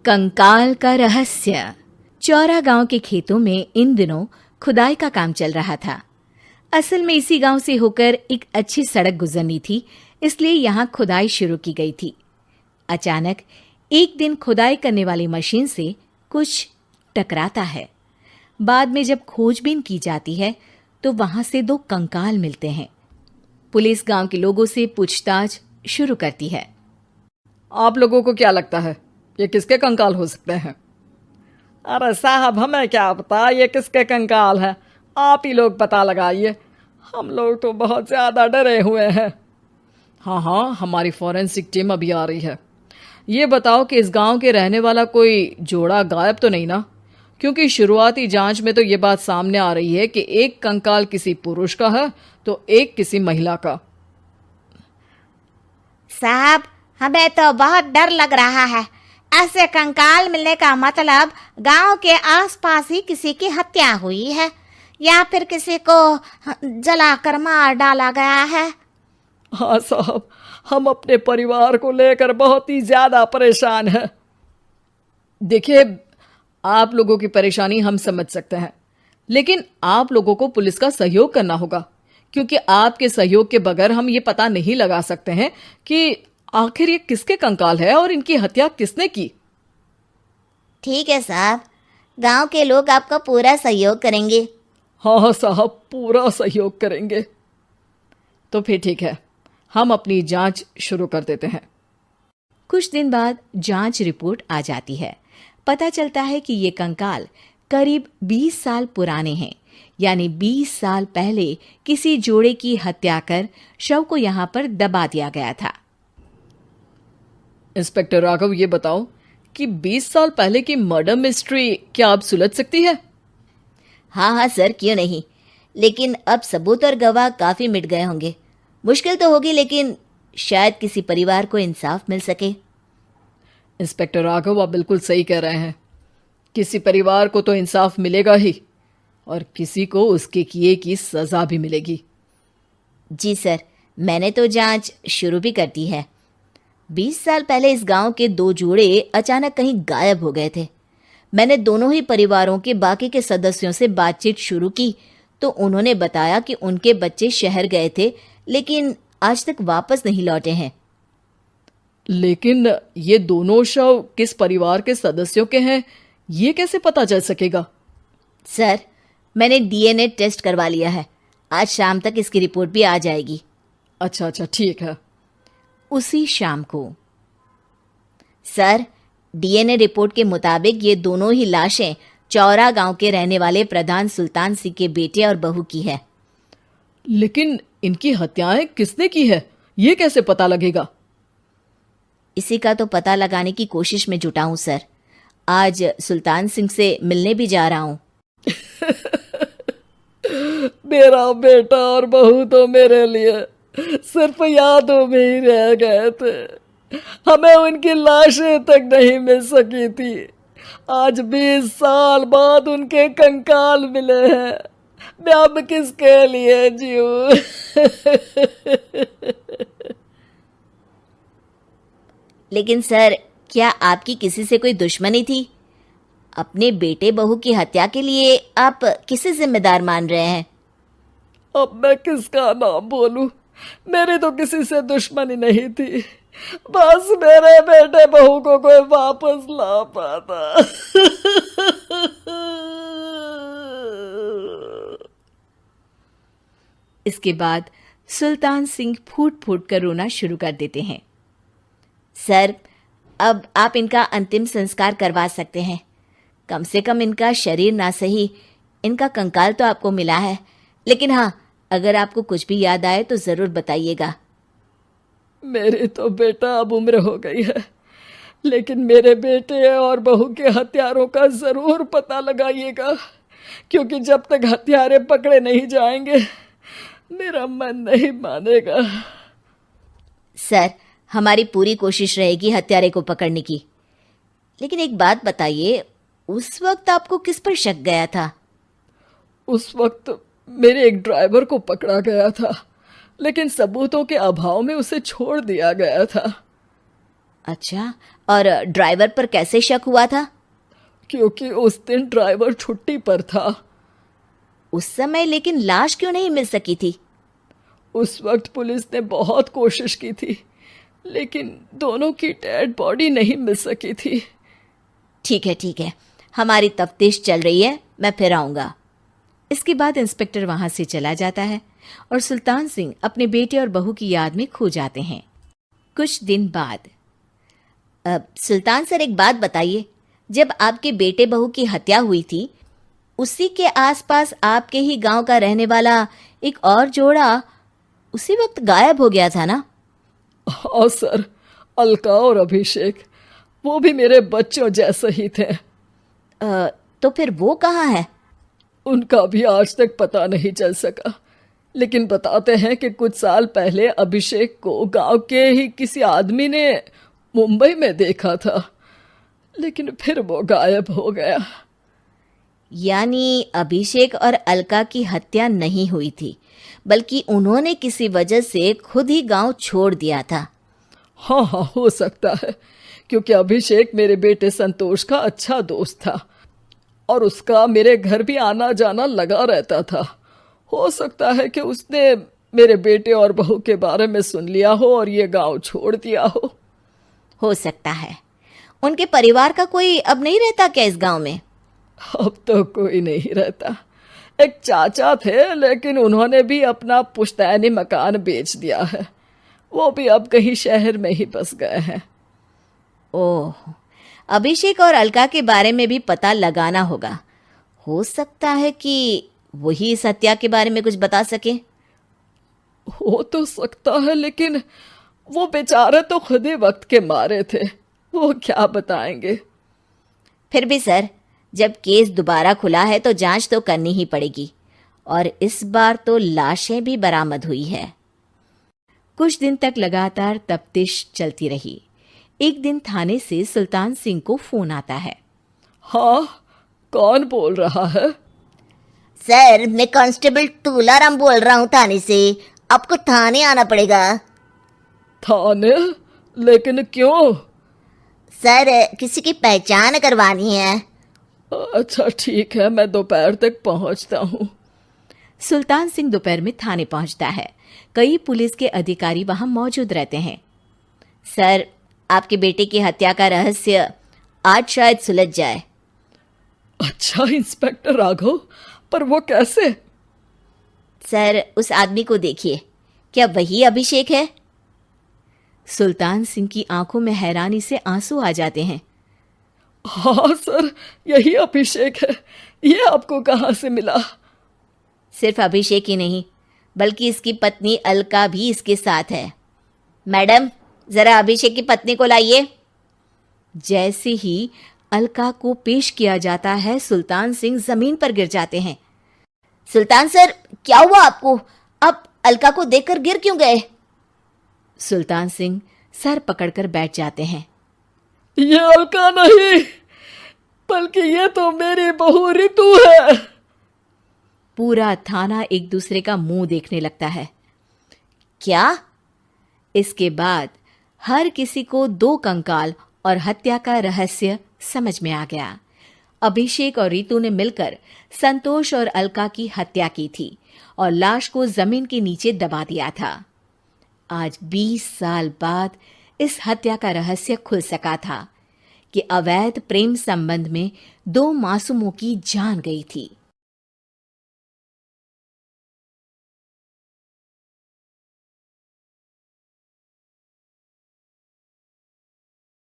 कंकाल का रहस्य। चौरा गांव के खेतों में इन दिनों खुदाई का काम चल रहा था। असल में इसी गांव से होकर एक अच्छी सड़क गुजरनी थी, इसलिए यहाँ खुदाई शुरू की गई थी। अचानक एक दिन खुदाई करने वाली मशीन से कुछ टकराता है। बाद में जब खोजबीन की जाती है तो वहां से 2 कंकाल मिलते हैं। पुलिस गांव के लोगों से पूछताछ शुरू करती है। आप लोगों को क्या लगता है ये किसके कंकाल हो सकते हैं? अरे साहब, हमें क्या पता ये किसके कंकाल हैं, आप ही लोग पता लगाइए। हम लोग तो बहुत ज़्यादा डरे हुए हैं। हाँ, हमारी फॉरेंसिक टीम अभी आ रही है। ये बताओ कि इस गांव के रहने वाला कोई जोड़ा गायब तो नहीं ना? क्योंकि शुरुआती जांच में तो ये बात सामने आ रही है कि एक कंकाल किसी पुरुष का है तो एक किसी महिला का। साहब, हमें तो बहुत डर लग रहा है। ऐसे कंकाल मिलने का मतलब गांव के आसपास ही किसी की हत्या हुई है या फिर किसी को जलाकर मार डाला गया है। हाँ साहब, हम अपने परिवार को लेकर बहुत ही ज्यादा परेशान हैं। देखिए, आप लोगों की परेशानी हम समझ सकते हैं, लेकिन आप लोगों को पुलिस का सहयोग करना होगा, क्योंकि आपके सहयोग के बगैर हम ये पता नहीं लगा सकते हैं कि आखिर ये किसके कंकाल है और इनकी हत्या किसने की। ठीक है साहब, गांव के लोग आपका पूरा सहयोग करेंगे। हाँ साहब, पूरा सहयोग करेंगे। तो फिर ठीक है, हम अपनी जांच शुरू कर देते हैं। कुछ दिन बाद जांच रिपोर्ट आ जाती है। पता चलता है कि ये कंकाल करीब 20 साल पुराने हैं, यानी 20 साल पहले किसी जोड़े की हत्या कर शव को यहाँ पर दबा दिया गया था। इंस्पेक्टर राघव, ये बताओ कि 20 साल पहले की मर्डर मिस्ट्री क्या अब सुलझ सकती है? हाँ सर, क्यों नहीं। लेकिन अब सबूत और गवाह काफी मिट गए होंगे। मुश्किल तो होगी, लेकिन शायद किसी परिवार को इंसाफ मिल सके। इंस्पेक्टर राघव, आप बिल्कुल सही कह रहे हैं। किसी परिवार को तो इंसाफ मिलेगा ही और किसी को उसके किए की सजा भी मिलेगी। जी सर, मैंने तो जांच शुरू भी कर दी है। 20 साल पहले इस गांव के 2 जोड़े अचानक कहीं गायब हो गए थे। मैंने दोनों ही परिवारों के बाकी के सदस्यों से बातचीत शुरू की तो उन्होंने बताया कि उनके बच्चे शहर गए थे, लेकिन आज तक वापस नहीं लौटे हैं। लेकिन ये दोनों शव किस परिवार के सदस्यों के हैं, ये कैसे पता चल सकेगा? सर, मैंने डीएनए टेस्ट करवा लिया है। आज शाम तक इसकी रिपोर्ट भी आ जाएगी। अच्छा, ठीक है। उसी शाम को सर, डीएनए रिपोर्ट के मुताबिक ये दोनों ही लाशें चौरा गांव के रहने वाले प्रधान सुल्तान सिंह के बेटे और बहू की है। लेकिन इनकी हत्याएं किसने की है, ये कैसे पता लगेगा? इसी का तो पता लगाने की कोशिश में जुटा हूं सर। आज सुल्तान सिंह से मिलने भी जा रहा हूं। मेरा बेटा और बहू तो मेरे लिए सिर्फ यादों में ही रह गए थे। हमें उनकी लाशें तक नहीं मिल सकी थी। आज 20 साल बाद उनके कंकाल मिले हैं। मैं अब किसके लिए जीऊं? लेकिन सर, क्या आपकी किसी से कोई दुश्मनी थी? अपने बेटे बहू की हत्या के लिए आप किसे जिम्मेदार मान रहे हैं? अब मैं किसका नाम बोलूं? मेरी तो किसी से दुश्मनी नहीं थी, बस मेरे बेटे बहू को कोई वापस ला पाता। इसके बाद सुल्तान सिंह फूट फूट कर रोना शुरू कर देते हैं। सर, अब आप इनका अंतिम संस्कार करवा सकते हैं। कम से कम इनका शरीर ना सही, इनका कंकाल तो आपको मिला है। लेकिन हाँ, अगर आपको कुछ भी याद आए तो जरूर बताइएगा। मेरी तो बेटा अब उम्र हो गई है, लेकिन मेरे बेटे और बहू के हत्यारों का जरूर पता लगाइएगा, क्योंकि जब तक हत्यारे पकड़े नहीं जाएंगे मेरा मन नहीं मानेगा। सर, हमारी पूरी कोशिश रहेगी हत्यारे को पकड़ने की। लेकिन एक बात बताइए, उस वक्त आपको किस पर शक गया था? उस वक्त मेरे एक ड्राइवर को पकड़ा गया था, लेकिन सबूतों के अभाव में उसे छोड़ दिया गया था। अच्छा, और ड्राइवर पर कैसे शक हुआ था? क्योंकि उस दिन ड्राइवर छुट्टी पर था। उस समय लेकिन लाश क्यों नहीं मिल सकी थी? उस वक्त पुलिस ने बहुत कोशिश की थी, लेकिन दोनों की डेड बॉडी नहीं मिल सकी थी। ठीक है, हमारी तफ्तीश चल रही है, मैं फिर आऊंगा। इसके बाद इंस्पेक्टर वहां से चला जाता है और सुल्तान सिंह अपने बेटे और बहू की याद में खो जाते हैं। कुछ दिन बाद सुल्तान सर, एक बात बताइए, जब आपके बेटे बहू की हत्या हुई थी, उसी के आसपास आपके ही गांव का रहने वाला एक और जोड़ा उसी वक्त गायब हो गया था ना? हाँ सर, अलका और अभिषेक, वो भी मेरे बच्चों जैसे ही थे। तो फिर वो कहाँ है? उनका भी आज तक पता नहीं चल सका, लेकिन बताते हैं कि कुछ साल पहले अभिषेक को गांव के ही किसी आदमी ने मुंबई में देखा था, लेकिन फिर वो गायब हो गया। यानी अभिषेक और अलका की हत्या नहीं हुई थी, बल्कि उन्होंने किसी वजह से खुद ही गांव छोड़ दिया था। हाँ, हो सकता है, क्योंकि अभिषेक मेरे बेटे संतोष का अच्छा दोस्त था और उसका मेरे घर भी आना जाना लगा रहता था। हो सकता है कि उसने मेरे बेटे और बहू के बारे में सुन लिया हो और ये गांव छोड़ दिया हो सकता है। उनके परिवार का कोई अब नहीं रहता क्या इस गांव में? अब तो कोई नहीं रहता। एक चाचा थे, लेकिन उन्होंने भी अपना पुश्तैनी मकान बेच दिया है। वो भी अब कहीं शहर में ही बस गए हैं। ओह, अभिषेक और अलका के बारे में भी पता लगाना होगा। हो सकता है कि वही इस हत्या के बारे में कुछ बता सके। हो तो सकता है, लेकिन वो बेचारे तो खुद ही वक्त के मारे थे, वो क्या बताएंगे। फिर भी सर, जब केस दोबारा खुला है तो जांच तो करनी ही पड़ेगी, और इस बार तो लाशें भी बरामद हुई है। कुछ दिन तक लगातार तफ्तीश चलती रही। एक दिन थाने से सुल्तान सिंह को फोन आता है। हाँ, कौन बोल रहा है? सर, मैं कांस्टेबल तुलाराम बोल रहा हूँ थाने से। आपको थाने आना पड़ेगा। थाने? लेकिन क्यों? सर, किसी की पहचान करवानी है। अच्छा ठीक है, मैं दोपहर तक पहुंचता हूँ। सुल्तान सिंह दोपहर में थाने पहुंचता है। कई पुलिस के अधिकारी वहां मौजूद रहते हैं। सर, आपके बेटे की हत्या का रहस्य आज शायद सुलझ जाए। अच्छा इंस्पेक्टर राघव, पर वो कैसे? सर, उस आदमी को देखिए, क्या वही अभिषेक है? सुल्तान सिंह की आंखों में हैरानी से आंसू आ जाते हैं। हाँ सर, यही अभिषेक है। ये आपको कहाँ से मिला? सिर्फ अभिषेक ही नहीं, बल्कि इसकी पत्नी अलका भी इसके साथ है। मैडम, जरा अभिषेक की पत्नी को लाइए। जैसे ही अलका को पेश किया जाता है, सुल्तान सिंह जमीन पर गिर जाते हैं। सुल्तान सर, क्या हुआ आपको? आप अलका को देखकर गिर क्यों गए? सुल्तान सिंह सर पकड़कर बैठ जाते हैं। ये अलका नहीं, बल्कि ये तो मेरी बहू रितु है। पूरा थाना एक दूसरे का मुंह देखने लगता है। क्या? इसके बाद हर किसी को दो कंकाल और हत्या का रहस्य समझ में आ गया। अभिषेक और रितु ने मिलकर संतोष और अलका की हत्या की थी और लाश को जमीन के नीचे दबा दिया था। आज 20 साल बाद इस हत्या का रहस्य खुल सका था कि अवैध प्रेम संबंध में दो मासूमों की जान गई थी।